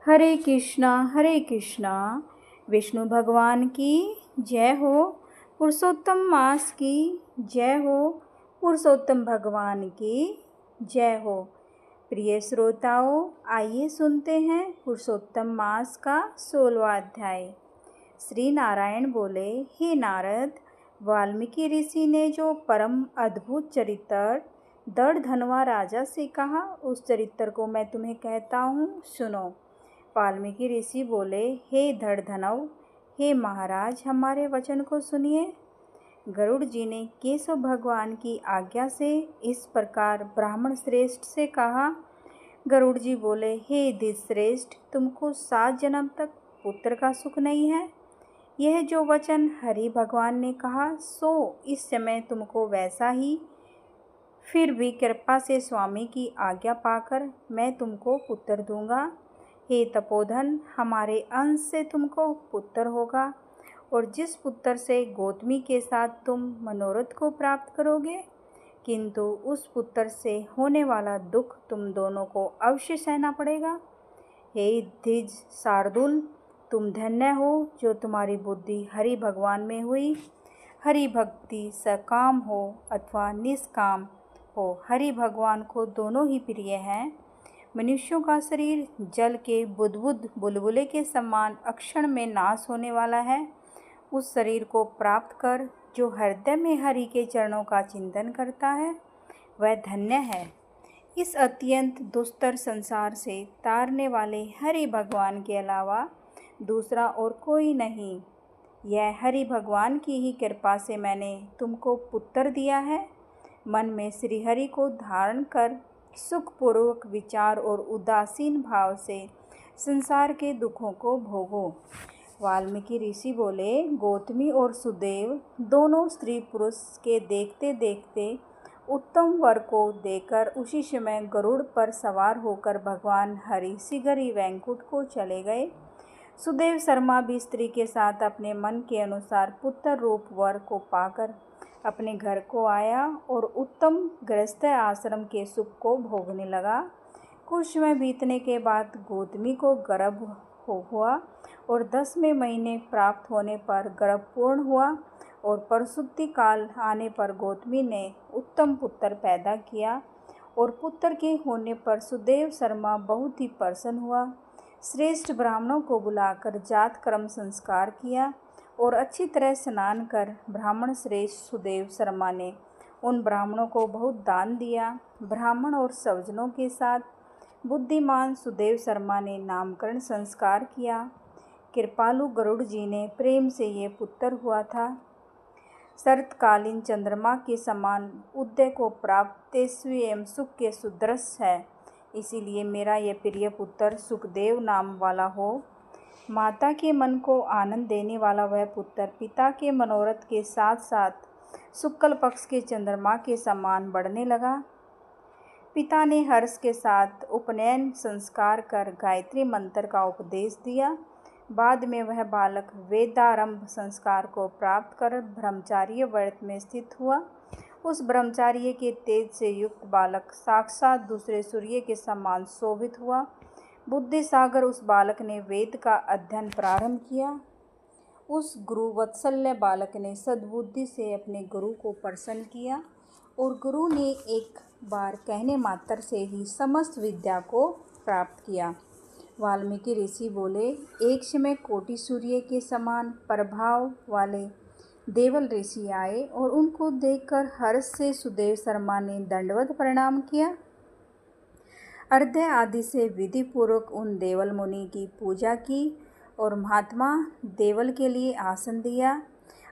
हरे कृष्णा। विष्णु भगवान की जय हो। पुरुषोत्तम मास की जय हो। पुरुषोत्तम भगवान की जय हो। प्रिय श्रोताओं, आइए सुनते हैं पुरुषोत्तम मास का 16वां अध्याय। श्री नारायण बोले, हे नारद, वाल्मीकि ऋषि ने जो परम अद्भुत चरित्र दर्दधनवा राजा से कहा, उस चरित्र को मैं तुम्हें कहता हूँ, सुनो। वाल्मीकि ऋषि बोले, हे दर्दधनव, हे महाराज, हमारे वचन को सुनिए। गरुड़ जी ने केशव भगवान की आज्ञा से इस प्रकार ब्राह्मण श्रेष्ठ से कहा। गरुड़ जी बोले, हे धीश्रेष्ठ, तुमको 7 जन्म तक पुत्र का सुख नहीं है। यह जो वचन हरि भगवान ने कहा, सो इस समय तुमको वैसा ही। फिर भी कृपा से स्वामी की आज्ञा पाकर मैं तुमको पुत्र दूंगा। हे तपोधन, हमारे अंश से तुमको पुत्र होगा, और जिस पुत्र से गौतमी के साथ तुम मनोरथ को प्राप्त करोगे, किंतु उस पुत्र से होने वाला दुख तुम दोनों को अवश्य सहना पड़ेगा। हे द्विज शार्दुल, तुम धन्य हो जो तुम्हारी बुद्धि हरि भगवान में हुई। हरि भक्ति सकाम हो अथवा निष्काम हो, हरि भगवान को दोनों ही प्रिय हैं। मनुष्यों का शरीर जल के बुदबुद बुलबुले के समान अक्षण में नाश होने वाला है। उस शरीर को प्राप्त कर जो हृदय में हरि के चरणों का चिंतन करता है, वह धन्य है। इस अत्यंत दुस्तर संसार से तारने वाले हरि भगवान के अलावा दूसरा और कोई नहीं। यह हरि भगवान की ही कृपा से मैंने तुमको पुत्र दिया है। मन में श्री हरि को धारण कर सुखपूर्वक विचार और उदासीन भाव से संसार के दुखों को भोगो। वाल्मीकि ऋषि बोले, गौतमी और सुदेव दोनों स्त्री पुरुष के देखते देखते उत्तम वर को देकर उसी समय गरुड़ पर सवार होकर भगवान हरि शीघ्र ही वैकुंठ को चले गए। सुदेव शर्मा भी स्त्री के साथ अपने मन के अनुसार पुत्र रूप वर को पाकर अपने घर को आया और उत्तम गृहस्थ आश्रम के सुख को भोगने लगा। कुछ समय बीतने के बाद गौतमी को गर्भ हुआ और 10वें महीने प्राप्त होने पर गर्भ पूर्ण हुआ, और प्रसूति काल आने पर गौतमी ने उत्तम पुत्र पैदा किया, और पुत्र के होने पर सुदेव शर्मा बहुत ही प्रसन्न हुआ। श्रेष्ठ ब्राह्मणों को बुलाकर जात कर्म संस्कार किया और अच्छी तरह स्नान कर ब्राह्मण श्रेष्ठ सुदेव शर्मा ने उन ब्राह्मणों को बहुत दान दिया। ब्राह्मण और सज्जनों के साथ बुद्धिमान सुदेव शर्मा ने नामकरण संस्कार किया। कृपालु गरुड़ जी ने प्रेम से ये पुत्र हुआ था। शरतकालीन चंद्रमा के समान उदय को प्राप्त तेजस्वी एवं सुख के सुदृश है, इसीलिए मेरा यह प्रिय पुत्र सुखदेव नाम वाला हो। माता के मन को आनंद देने वाला वह पुत्र पिता के मनोरथ के साथ साथ शुक्ल पक्ष के चंद्रमा के समान बढ़ने लगा। पिता ने हर्ष के साथ उपनयन संस्कार कर गायत्री मंत्र का उपदेश दिया। बाद में वह बालक वेदारंभ संस्कार को प्राप्त कर ब्रह्मचार्य व्रत में स्थित हुआ। उस ब्रह्मचार्य के तेज से युक्त बालक साक्षात दूसरे सूर्य के समान शोभित हुआ। बुद्धि सागर उस बालक ने वेद का अध्ययन प्रारंभ किया। उस गुरु वत्सल्य बालक ने सद्बुद्धि से अपने गुरु को प्रसन्न किया, और गुरु ने एक बार कहने मात्र से ही समस्त विद्या को प्राप्त किया। वाल्मीकि ऋषि बोले, एक समय कोटि सूर्य के समान प्रभाव वाले देवल ऋषि आए, और उनको देखकर हर्ष से सुदेव शर्मा ने दंडवत प्रणाम किया। अर्घ्य आदि से विधि पूर्वक उन देवल मुनि की पूजा की और महात्मा देवल के लिए आसन दिया।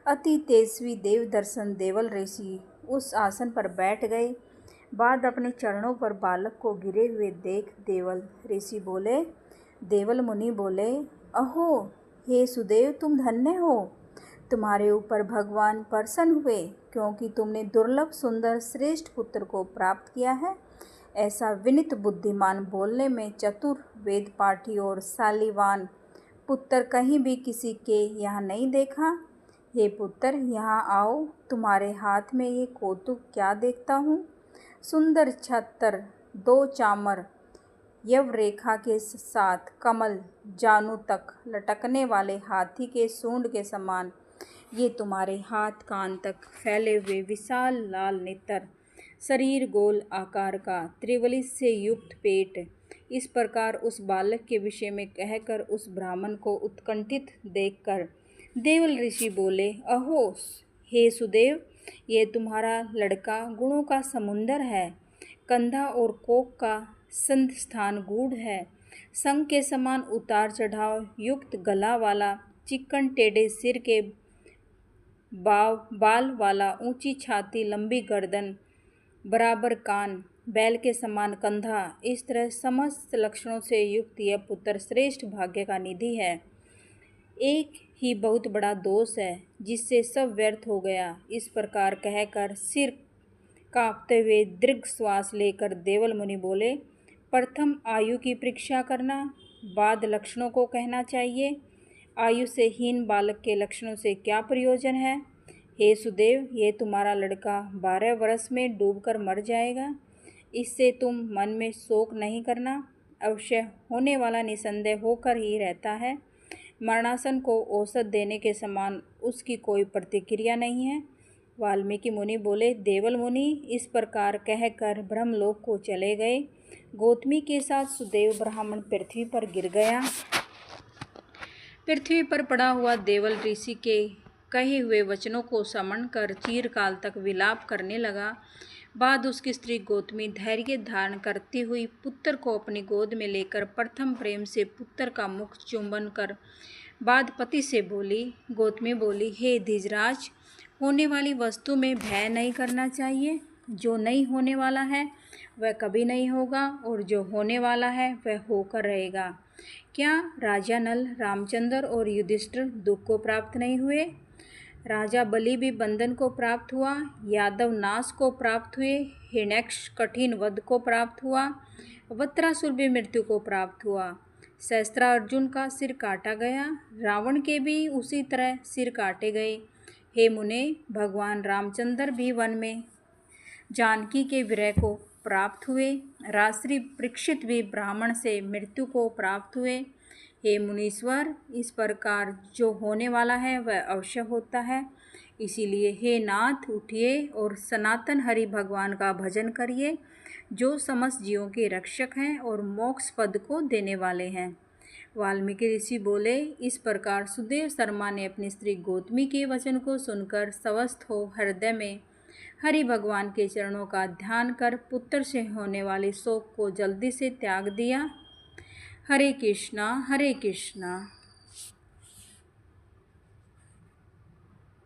अति तेजस्वी देव दर्शन देवल ऋषि उस आसन पर बैठ गए। बाद अपने चरणों पर बालक को गिरे हुए देख देवल ऋषि बोले, देवल मुनि बोले, अहो हे सुदेव, तुम धन्य हो। तुम्हारे ऊपर भगवान प्रसन्न हुए, क्योंकि तुमने दुर्लभ सुंदर श्रेष्ठ पुत्र को प्राप्त किया है। ऐसा विनित बुद्धिमान, बोलने में चतुर, वेद पाठी और शालीवान पुत्र कहीं भी किसी के यहाँ नहीं देखा। हे पुत्र, यहाँ आओ। तुम्हारे हाथ में ये कौतुक क्या देखता हूँ। सुंदर छत्र, 2 चामर, यव रेखा के साथ कमल जानू तक लटकने वाले हाथी के सूंड के समान ये तुम्हारे हाथ कान तक फैले हुए विशाल लाल नेत्र, शरीर गोल आकार का, त्रिवली से युक्त पेट। इस प्रकार उस बालक के विषय में कहकर उस ब्राह्मण को उत्कंठित देखकर देवल ऋषि बोले, अहो हे सुदेव, ये तुम्हारा लड़का गुणों का समुंदर है, कंधा और कोक का संध स्थान गूढ़ है, संग के समान उतार चढ़ाव युक्त गला वाला, चिकन टेढ़े सिर के बाल वाला, ऊंची छाती, लंबी गर्दन, बराबर कान, बैल के समान कंधा, इस तरह समस्त लक्षणों से युक्त यह पुत्र श्रेष्ठ भाग्य का निधि है। एक ही बहुत बड़ा दोष है जिससे सब व्यर्थ हो गया। इस प्रकार कहकर सिर कांपते हुए दीर्घ श्वास लेकर देवल मुनि बोले, प्रथम आयु की परीक्षा करना, बाद लक्षणों को कहना चाहिए। आयु से हीन बालक के लक्षणों से क्या प्रयोजन है? हे सुदेव, ये तुम्हारा लड़का 12 वर्ष में डूबकर मर जाएगा, इससे तुम मन में शोक नहीं करना। अवश्य होने वाला निसंदेह होकर ही रहता है। मरणासन को औषध देने के समान उसकी कोई प्रतिक्रिया नहीं है। वाल्मीकि मुनि बोले, देवल मुनि इस प्रकार कहकर ब्रह्मलोक को चले गए। गौतमी के साथ सुदेव ब्राह्मण पृथ्वी पर गिर गया। पृथ्वी पर पड़ा हुआ देवल ऋषि के कहे हुए वचनों को समझ कर चिरकाल तक विलाप करने लगा। बाद उसकी स्त्री गौतमी धैर्य धारण करती हुई पुत्र को अपनी गोद में लेकर प्रथम प्रेम से पुत्र का मुख चुंबन कर बाद पति से बोली। गौतमी बोली, हे धीजराज, होने वाली वस्तु में भय नहीं करना चाहिए। जो नहीं होने वाला है वह कभी नहीं होगा, और जो होने वाला है वह होकर रहेगा। क्या राजा नल, रामचंद्र और युधिष्ठिर दुख को प्राप्त नहीं हुए? राजा बलि भी बंधन को प्राप्त हुआ, यादव नाश को प्राप्त हुए, हिरण्यक्ष कठिन वध को प्राप्त हुआ, वत्रासुर भी मृत्यु को प्राप्त हुआ, सहस्त्रार्जुन का सिर काटा गया, रावण के भी उसी तरह सिर काटे गए। हे मुने, भगवान रामचंद्र भी वन में जानकी के विरह को प्राप्त हुए, राजश्री परीक्षित भी ब्राह्मण से मृत्यु को प्राप्त हुए। हे मुनीश्वर, इस प्रकार जो होने वाला है वह अवश्य होता है। इसीलिए हे नाथ, उठिए और सनातन हरि भगवान का भजन करिए, जो समस्त जीवों के रक्षक हैं और मोक्ष पद को देने वाले हैं। वाल्मीकि ऋषि बोले। इस प्रकार सुदेव शर्मा ने अपनी स्त्री गौतमी के वचन को सुनकर स्वस्थ हो हृदय में हरि भगवान के चरणों का ध्यान कर पुत्र से होने वाले शोक को जल्दी से त्याग दिया। हरे कृष्णा हरे कृष्णा।